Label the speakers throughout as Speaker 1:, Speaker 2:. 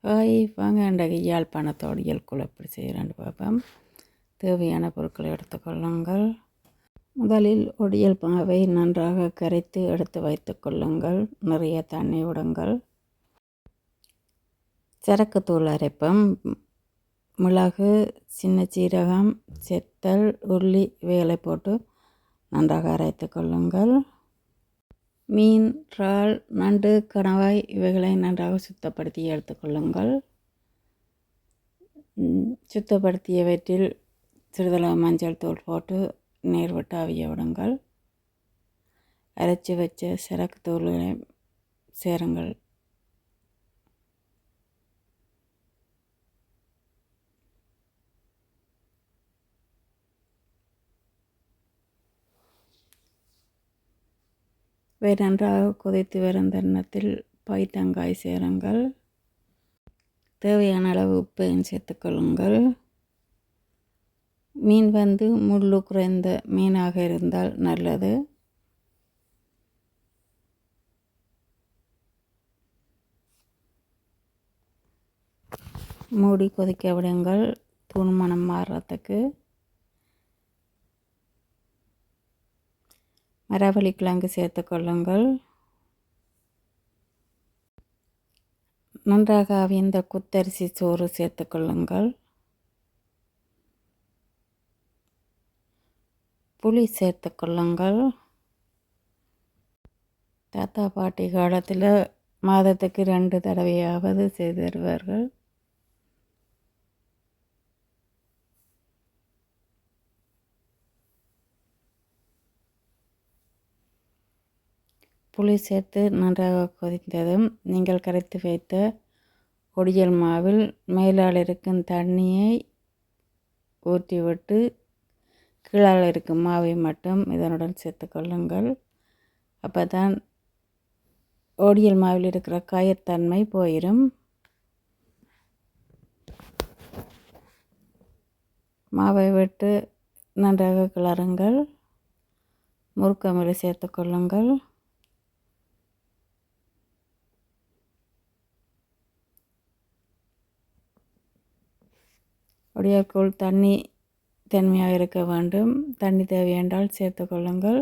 Speaker 1: Hi வாங்க இன்றைக்கு யாழ்ப்பாணத்தோடியல் எப்படி செய்கிறேன்னு பார்ப்போம். தேவையான பொருட்களை எடுத்துக்கொள்ளுங்கள். முதலில் ஒடியல் மாவை நன்றாக கரைத்து எடுத்து வைத்து கொள்ளுங்கள். நிறைய தண்ணி விடுங்கள். சரக்குத்தூள் அரைப்பம், மிளகு, சின்ன சீரகம், செத்தல், உள்ளி இவைகளை போட்டு நன்றாக அரைத்து கொள்ளுங்கள். மீன், இறால், நண்டு, கணவாய் இவைகளை நன்றாக சுத்தப்படுத்தி எடுத்துக்கொள்ளுங்கள். சுத்தப்படுத்தியவற்றில் சிறிதளவு மஞ்சள் தூள் போட்டு நீர் விட்டு அவிய விடுங்கள். அரைச்சி வச்ச சரக்கு தூள்களை சேருங்கள். நன்றாக கொதித்து வரும் தருணத்தில் பைத்தங்காய் சேருங்கள். தேவையான அளவு உப்பையும் சேர்த்துக்கொள்ளுங்கள். மீன் முள்ளு குறைந்த மீனாக இருந்தால் நல்லது. மூடி கொதிக்க விடுங்கள் தூள் மணம் மாறுறதுக்கு. மரவள்ளி கிழங்கு சேர்த்துக்கொள்ளுங்கள். நன்றாக அவிந்த குத்தரிசி சோறு சேர்த்துக்கொள்ளுங்கள். புளி சேர்த்துக்கொள்ளுங்கள். தாத்தா பாட்டி காலத்தில் மாதத்துக்கு 2 தடவையாவது செய்து தருவார்கள். புளி சேர்த்து நன்றாக கொதித்ததும் நீங்கள் கரைத்து வைத்த ஒடியல் மாவில் மேலால் இருக்கும் தண்ணியை ஊற்றிவிட்டு கீழால் இருக்கும் மாவை மட்டும் இதனுடன் சேர்த்து கொள்ளுங்கள். அப்போ தான் ஒடியல் மாவில் இருக்கிற காயத்தன்மை போயிடும். மாவை விட்டு நன்றாக கிளறுங்கள். முறுக்கமில் சேர்த்து கொள்ளுங்கள். ஒடியல்கூழ் தண்ணி தன்மையாக இருக்க வேண்டும். தண்ணி தேவை என்றால் சேர்த்து கொள்ளுங்கள்.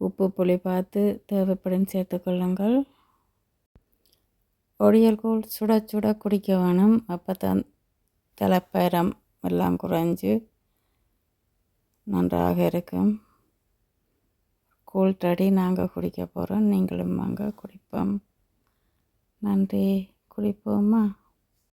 Speaker 1: உப்பு புளி பார்த்து தேவைப்படும் சேர்த்து கொள்ளுங்கள். ஒடியல்கூழ் சுட சுட குடிக்க வேணும். அப்போ தான் தலைப்பயிரம் எல்லாம் குறைஞ்சி நன்றாக இருக்கும். கூழ் ரெடி, நாங்கள் குடிக்க போகிறோம். நீங்களும் வாங்க குடிப்போம். நன்றி. குடிப்போமா?